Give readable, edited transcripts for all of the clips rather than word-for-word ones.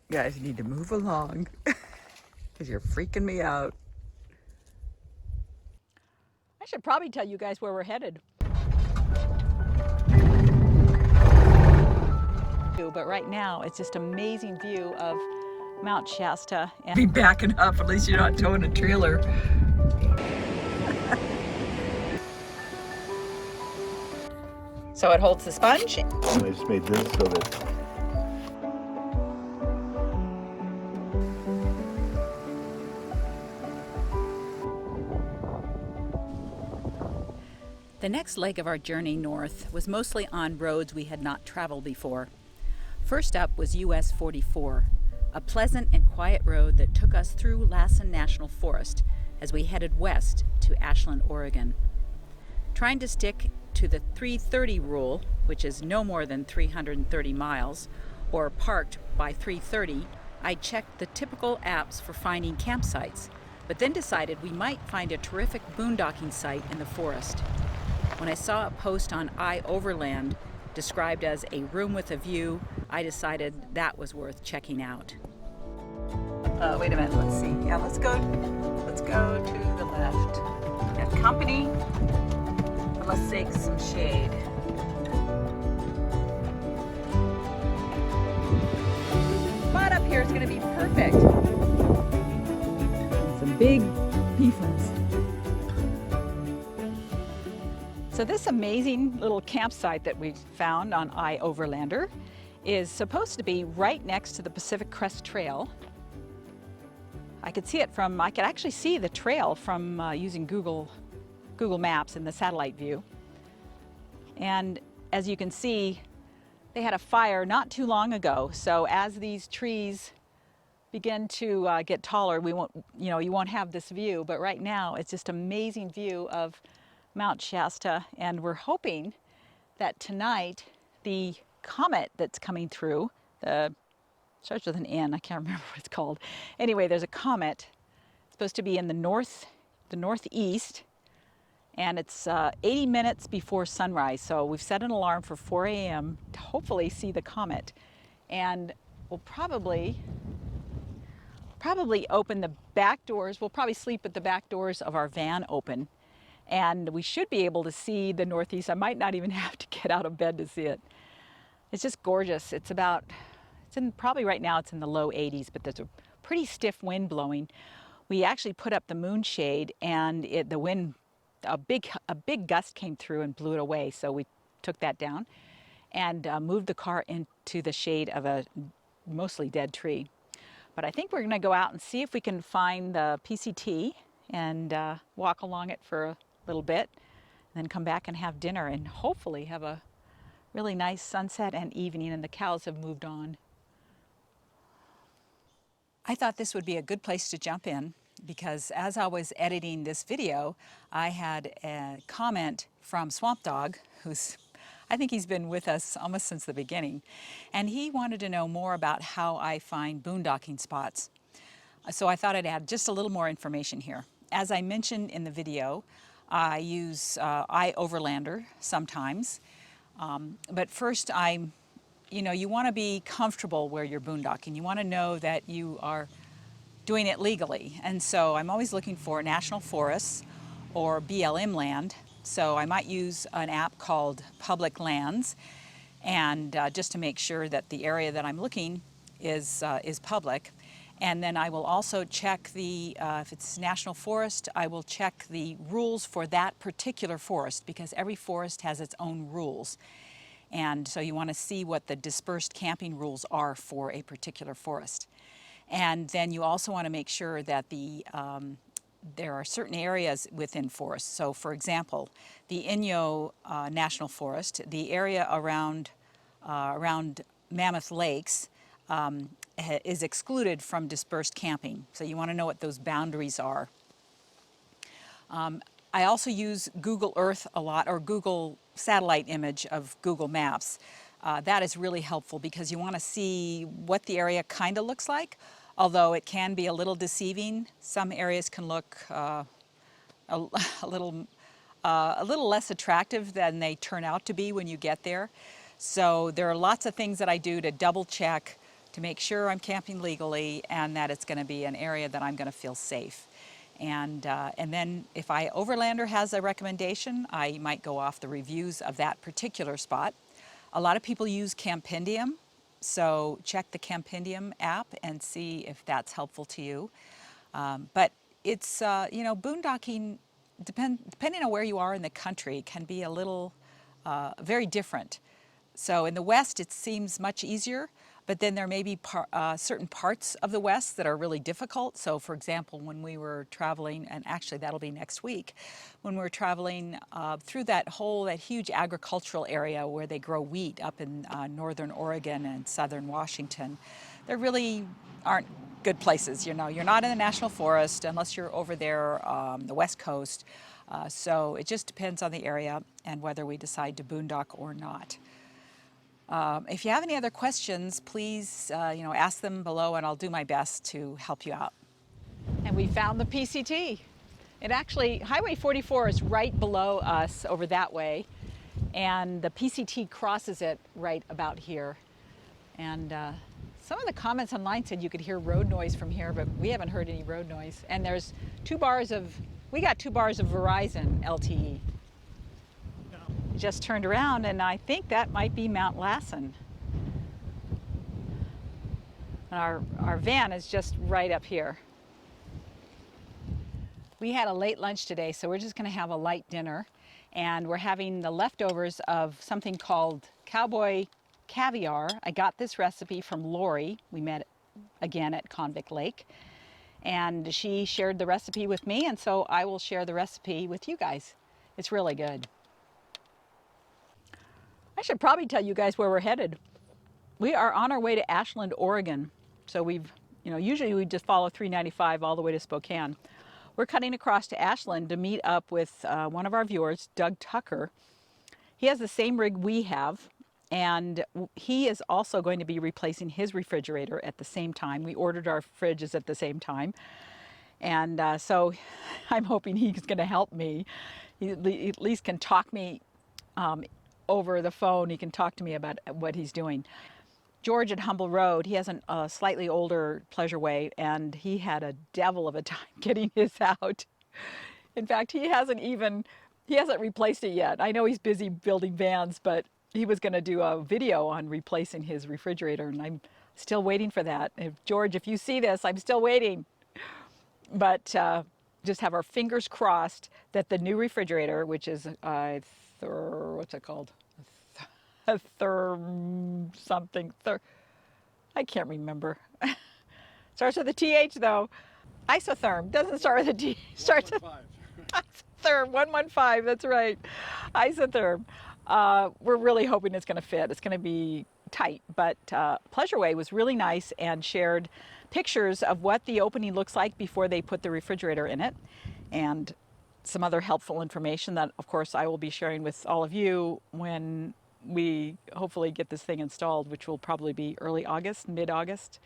You guys need to move along because you're freaking me out. I should probably tell you guys where we're headed. But right now, it's just amazing view of Mount Shasta. And be backing up, at least you're not towing a trailer. So it holds the sponge. I just made this so that the next leg of our journey north was mostly on roads we had not traveled before. First up was US 44, a pleasant and quiet road that took us through Lassen National Forest as we headed west to Ashland, Oregon. Trying to stick to the 330 rule, which is no more than 330 miles, or parked by 3:30, I checked the typical apps for finding campsites, but then decided we might find a terrific boondocking site in the forest. When I saw a post on iOverland described as a room with a view, I decided that was worth checking out. Wait a minute, let's see. Yeah, let's go to the left. Got company, but let's take some shade. Spot up here is going to be perfect. Some big pea ferns. So this amazing little campsite that we found on iOverlander is supposed to be right next to the Pacific Crest Trail. I could actually see the trail from using Google Maps in the satellite view. And as you can see, they had a fire not too long ago. So as these trees begin to get taller, you won't have this view. But right now, it's just amazing view of Mount Shasta, and we're hoping that tonight the comet that's coming through, starts with an N, I can't remember what it's called. Anyway, there's a comet. It's supposed to be in the northeast, and it's 80 minutes before sunrise. So we've set an alarm for 4 a.m. to hopefully see the comet. And we'll probably open the back doors. We'll probably sleep with the back doors of our van open. And we should be able to see the northeast. I might not even have to get out of bed to see it. It's just gorgeous. Probably right now it's in the low 80s, but there's a pretty stiff wind blowing. We actually put up the moonshade, and the wind, a big gust came through and blew it away. So we took that down and moved the car into the shade of a mostly dead tree. But I think we're going to go out and see if we can find the PCT and walk along it for a little bit, and then come back and have dinner and hopefully have a really nice sunset and evening, and the cows have moved on. I thought this would be a good place to jump in because as I was editing this video, I had a comment from Swamp Dog, I think he's been with us almost since the beginning, and he wanted to know more about how I find boondocking spots. So I thought I'd add just a little more information here. As I mentioned in the video, I use iOverlander sometimes, but first you want to be comfortable where you're boondocking. You want to know that you are doing it legally, and so I'm always looking for national forests or BLM land. So I might use an app called Public Lands, and just to make sure that the area that I'm looking is public. And then I will also check if it's national forest, I will check the rules for that particular forest, because every forest has its own rules. And so you want to see what the dispersed camping rules are for a particular forest. And then you also want to make sure that there are certain areas within forests. So for example, the Inyo National Forest, the area around Mammoth Lakes, is excluded from dispersed camping. So you want to know what those boundaries are. I also use Google Earth a lot, or Google satellite image of Google Maps. That is really helpful because you want to see what the area kind of looks like, although it can be a little deceiving. Some areas can look a little less attractive than they turn out to be when you get there. So there are lots of things that I do to double check to make sure I'm camping legally and that it's going to be an area that I'm going to feel safe. And then if Overlander has a recommendation, I might go off the reviews of that particular spot. A lot of people use Campendium, so check the Campendium app and see if that's helpful to you. But it's, boondocking, depending on where you are in the country, can be a little very different. So in the West, it seems much easier, but then there may be certain parts of the West that are really difficult. So for example, when we were traveling, and actually that'll be next week, when we were traveling through that huge agricultural area where they grow wheat up in northern Oregon and southern Washington, there really aren't good places. You're not in the National Forest unless you're over there the West Coast. So it just depends on the area and whether we decide to boondock or not. If you have any other questions, please ask them below and I'll do my best to help you out. And we found the PCT. It actually, Highway 44 is right below us over that way, and the PCT crosses it right about here. And some of the comments online said you could hear road noise from here, but we haven't heard any road noise. And there's we got 2 bars of Verizon LTE. Just turned around and I think that might be Mount Lassen. Our van is just right up here. We had a late lunch today, so we're just going to have a light dinner, and we're having the leftovers of something called Cowboy Caviar. I got this recipe from Lori. We met again at Convict Lake, and she shared the recipe with me, and so I will share the recipe with you guys. It's really good. I should probably tell you guys where we're headed. We are on our way to Ashland, Oregon. So usually we just follow 395 all the way to Spokane. We're cutting across to Ashland to meet up with one of our viewers, Doug Tucker. He has the same rig we have, and he is also going to be replacing his refrigerator at the same time. We ordered our fridges at the same time. And so I'm hoping he's going to help me. He at least can talk me over the phone. He can talk to me about what he's doing. George at Humble Road, he has a slightly older Pleasureway, and he had a devil of a time getting his out. In fact, he hasn't replaced it yet. I know he's busy building vans, but he was going to do a video on replacing his refrigerator, and I'm still waiting for that. George, if you see this, I'm still waiting. But just have our fingers crossed that the new refrigerator, which is what's it called? I can't remember. Starts with a TH though. Isotherm doesn't start with a T. Starts with Isotherm 115. That's right. Isotherm. We're really hoping it's going to fit. It's going to be tight, but Pleasureway was really nice and shared pictures of what the opening looks like before they put the refrigerator in it, and some other helpful information that, of course, I will be sharing with all of you when we hopefully get this thing installed, which will probably be early August, mid-August.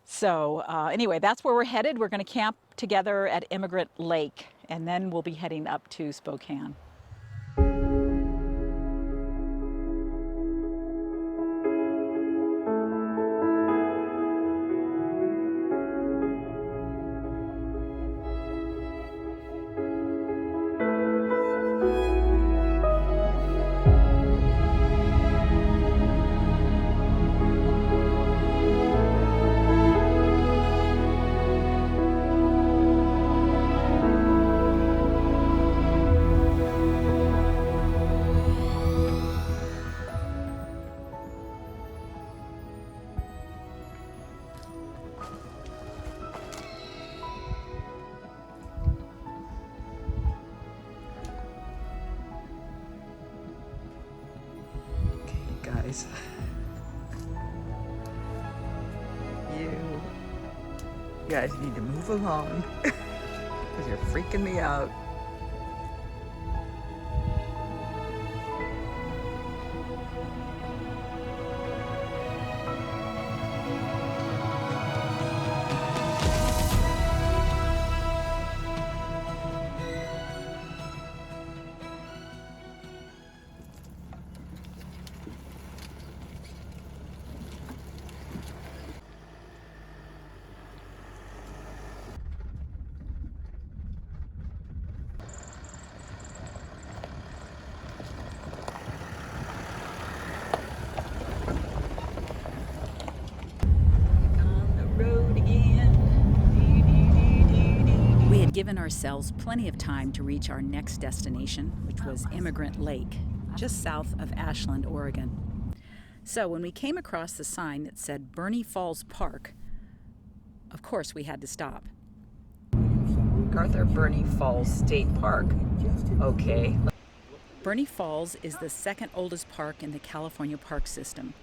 So anyway, that's where we're headed. We're going to camp together at Immigrant Lake, and then we'll be heading up to Spokane. Guys, you guys need to move along because you're freaking me out. given ourselves plenty of time to reach our next destination, which was Immigrant Lake, just south of Ashland, Oregon. So when we came across the sign that said Burney Falls Park, of course we had to stop. MacArthur-Burney Falls State Park. Okay. Burney Falls is the second oldest park in the California park system.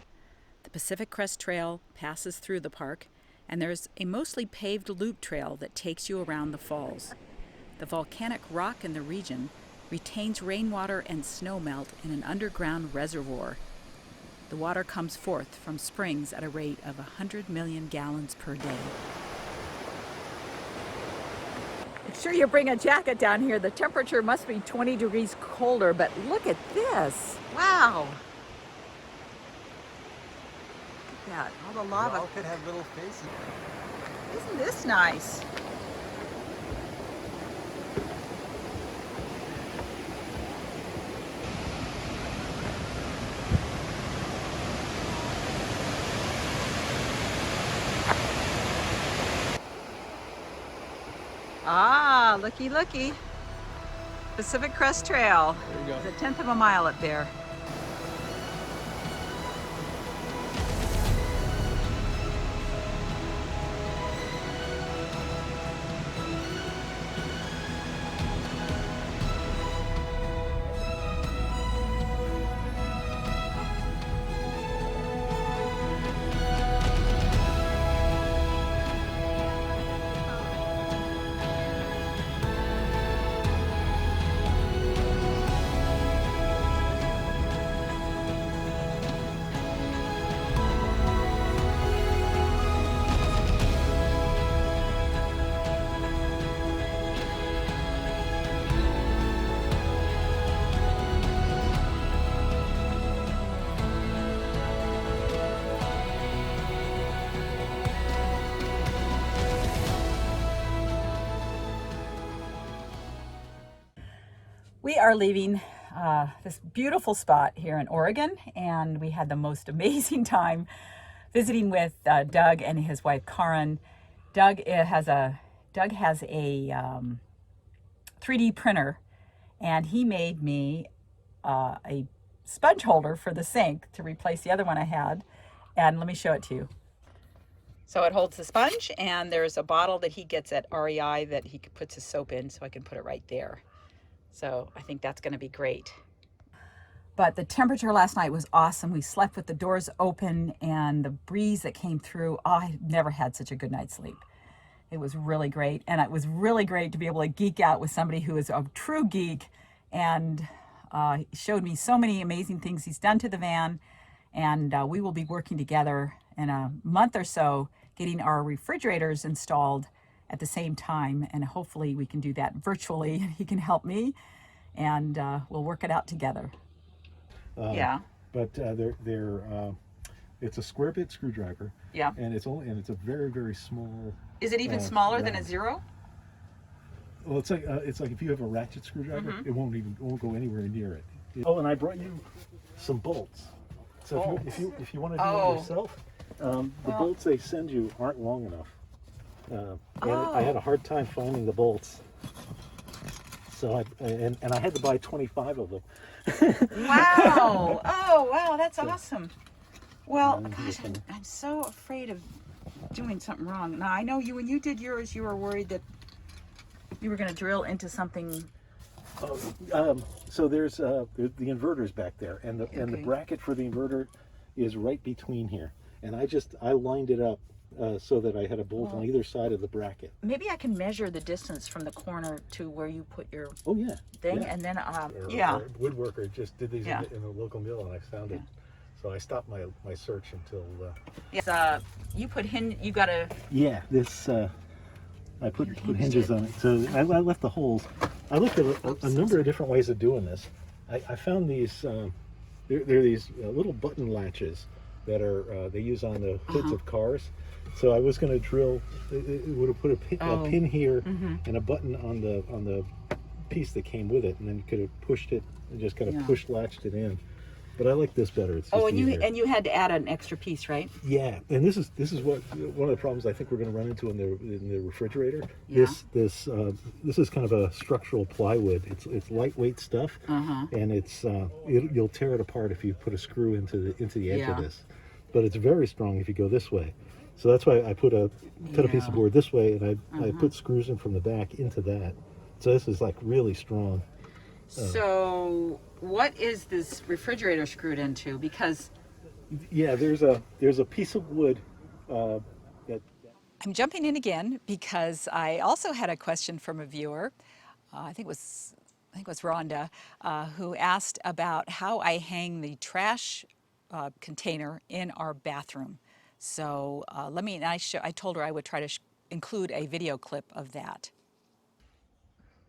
The Pacific Crest Trail passes through the park, and there's a mostly paved loop trail that takes you around the falls. The volcanic rock in the region retains rainwater and snowmelt in an underground reservoir. The water comes forth from springs at a rate of 100 million gallons per day. Make sure you bring a jacket down here. The temperature must be 20 degrees colder, but look at this. Wow. Look at that, all the lava. They all could have little faces. Isn't this nice? Ah, looky, looky. Pacific Crest Trail. There you go. There's a tenth of a mile up there. We are leaving this beautiful spot here in Oregon, and we had the most amazing time visiting with Doug and his wife Karen. Doug has a 3D printer, and he made me a sponge holder for the sink to replace the other one I had. And let me show it to you. So it holds the sponge, and there's a bottle that he gets at REI that he puts his soap in, so I can put it right there. So I think that's going to be great. But the temperature last night was awesome. We slept with the doors open, and the breeze that came through, I never had such a good night's sleep. It was really great. And it was really great to be able to geek out with somebody who is a true geek, and showed me so many amazing things he's done to the van. And we will be working together in a month or so, getting our refrigerators installed at the same time, and hopefully we can do that virtually. He can help me, and we'll work it out together. Yeah. But it's a square bit screwdriver. Yeah. And it's a very, very small. Is it even smaller than a round. zero? Well, it's like if you have a ratchet screwdriver, it won't go anywhere near it. Oh, and I brought you some bolts. So if you want to do it yourself, the bolts they send you aren't long enough. And I had a hard time finding the bolts, so I had to buy 25 of them. Wow! Oh, wow, that's awesome. Well, gosh, I'm so afraid of doing something wrong. Now, I know when you did yours, you were worried that you were going to drill into something. So there's the inverter's back there, and the bracket for the inverter is right between here, and I lined it up so that I had a bolt on either side of the bracket. Maybe I can measure the distance from the corner to where you put your thing, and then Our woodworker just did these in the local mill, and I found it. So I stopped my search until. You put you got a. Yeah, this. I put hinges on it. So I left the holes. I looked at a number of different ways of doing this. I found these. They're these little button latches that are they use on the hoods of cars. So I was going to drill. It would have put a pin here and a button on the piece that came with it, and then you could have pushed it and just kind of latched it in. but I like this better. It's just easier. You had to add an extra piece, right? Yeah, and this is what one of the problems I think we're going to run into in the refrigerator. Yeah. This is kind of a structural plywood. It's lightweight stuff, and you'll tear it apart if you put a screw into the edge of this. But it's very strong if you go this way. So that's why I cut a piece of board this way, and I put screws in from the back into that. So this is like really strong. So what is this refrigerator screwed into? Because there's a piece of wood that. I'm jumping in again because I also had a question from a viewer. I think it was Rhonda, who asked about how I hang the trash container in our bathroom. So I told her I would try to include a video clip of that.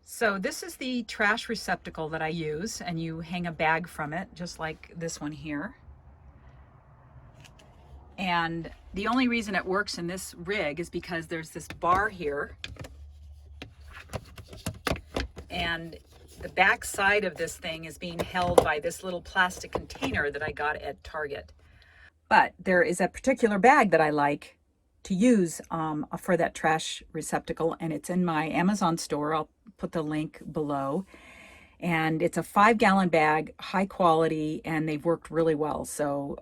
So this is the trash receptacle that I use, and you hang a bag from it, just like this one here. And the only reason it works in this rig is because there's this bar here, and the back side of this thing is being held by this little plastic container that I got at Target. But there is a particular bag that I like to use for that trash receptacle, and it's in my Amazon store. I'll put the link below. And it's a 5-gallon bag, high quality, and they've worked really well. So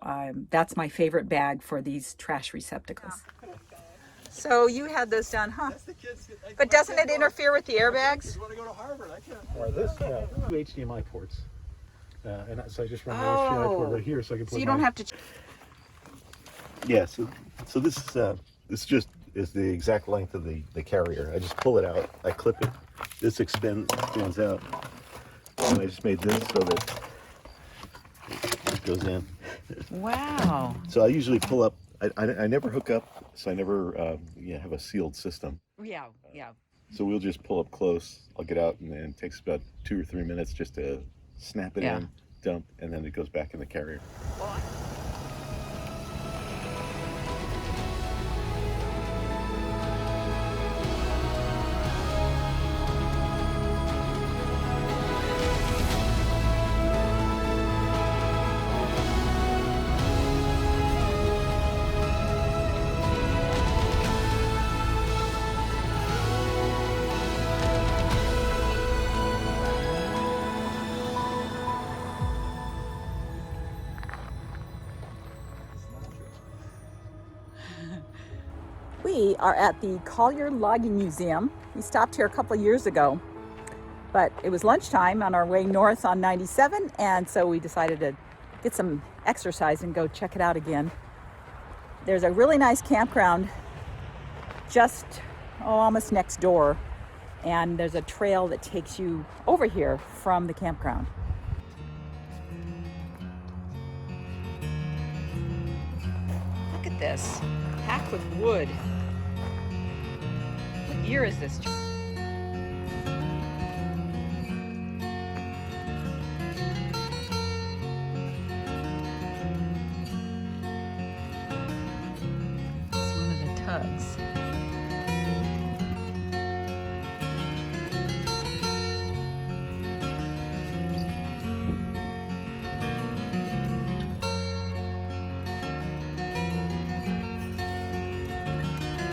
that's my favorite bag for these trash receptacles. So you had this done, huh? But doesn't it interfere with the airbags? Want to go to Harvard? I can't. This two HDMI ports, so I just run the HDMI port right here, so I can. So you don't have to. Yeah. So this just is the exact length of the carrier. I just pull it out. I clip it. This extends out. And I just made this so that it goes in. Wow. So I usually pull up. I never hook up, so I never have a sealed system. Yeah. So we'll just pull up close. I'll get out, and then it takes about 2 or 3 minutes just to snap it in, dump, and then it goes back in the carrier. We are at the Collier Logging Museum. We stopped here a couple of years ago, but it was lunchtime on our way north on 97, and so we decided to get some exercise and go check it out again. There's a really nice campground just almost next door, and there's a trail that takes you over here from the campground. Look at this, packed with wood. What year is this? It's one of the tugs.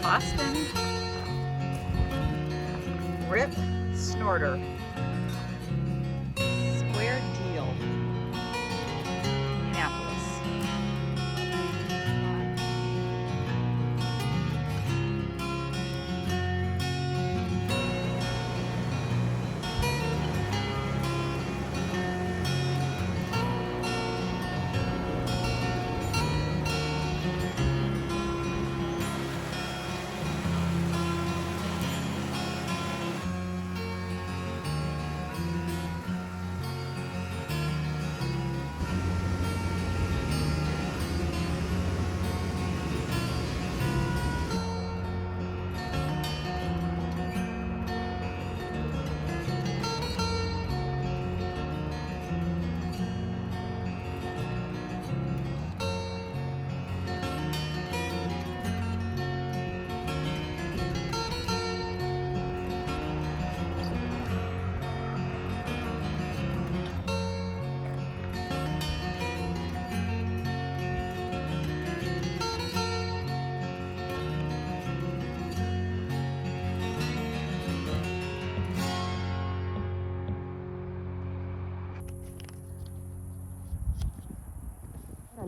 Boston Rip Snorter. Square Deal. Minneapolis.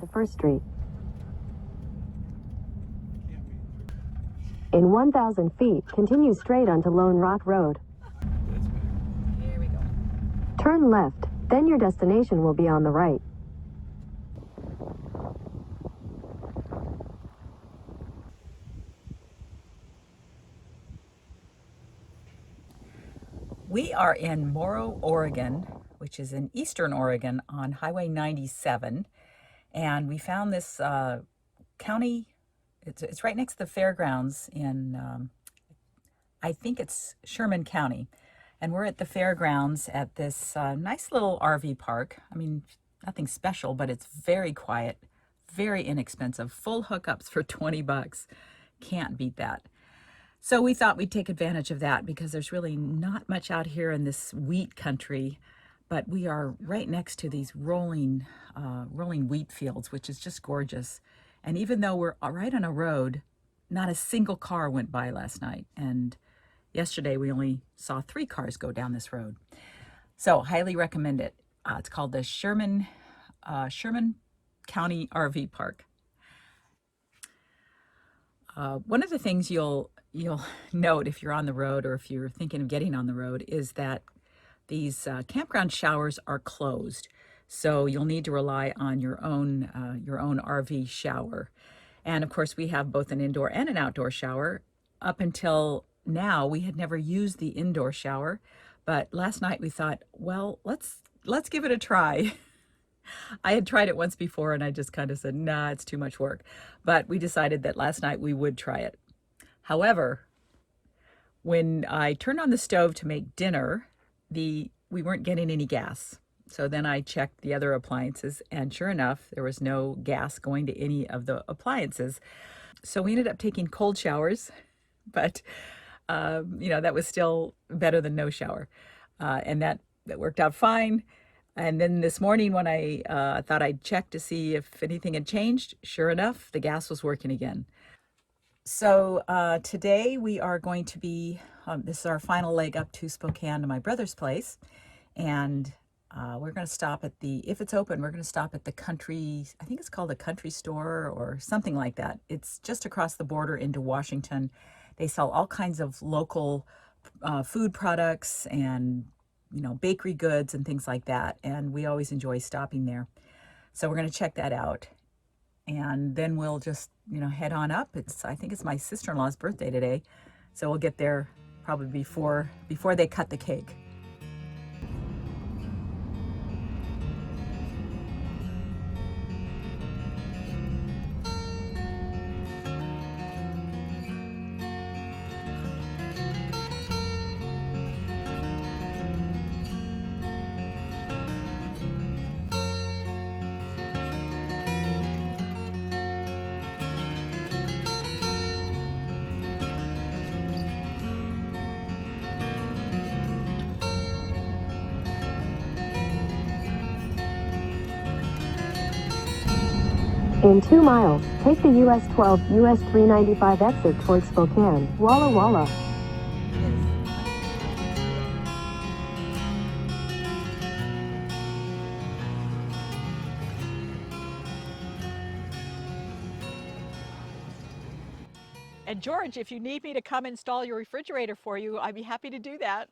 onto First Street. In 1,000 feet, continue straight onto Lone Rock Road. Here we go. Turn left, then your destination will be on the right. We are in Morrow, Oregon, which is in eastern Oregon on Highway 97. And we found this county, it's right next to the fairgrounds in, I think it's Sherman County. And we're at the fairgrounds at this nice little RV park. I mean, nothing special, but it's very quiet, very inexpensive, full hookups for 20 bucks. Can't beat that. So we thought we'd take advantage of that because there's really not much out here in this wheat country, but we are right next to these rolling wheat fields, which is just gorgeous. And even though we're right on a road, not a single car went by last night. And yesterday we only saw 3 cars go down this road. So highly recommend it. It's called the Sherman County RV Park. One of the things you'll note if you're on the road or if you're thinking of getting on the road is that these campground showers are closed. So you'll need to rely on your own RV shower. And of course we have both an indoor and an outdoor shower. Up until now we had never used the indoor shower, but last night we thought, well, let's give it a try. I had tried it once before and I just kind of said, nah, it's too much work. But we decided that last night we would try it. However, when I turned on the stove to make dinner, we weren't getting any gas. So then I checked the other appliances and sure enough, there was no gas going to any of the appliances. So we ended up taking cold showers, but that was still better than no shower. And that worked out fine. And then this morning when I thought I'd check to see if anything had changed, sure enough, the gas was working again. So today we are going to be, this is our final leg up to Spokane to my brother's place. And we're going to stop at if it's open, we're going to stop at the country, I think it's called a country store or something like that. It's just across the border into Washington. They sell all kinds of local food products and bakery goods and things like that. And we always enjoy stopping there. So we're going to check that out. And then we'll just, head on up. I think it's my sister-in-law's birthday today. So we'll get there probably before they cut the cake. In 2 miles, take the US 12, US 395 exit towards Spokane, Walla Walla. And George, if you need me to come install your refrigerator for you, I'd be happy to do that.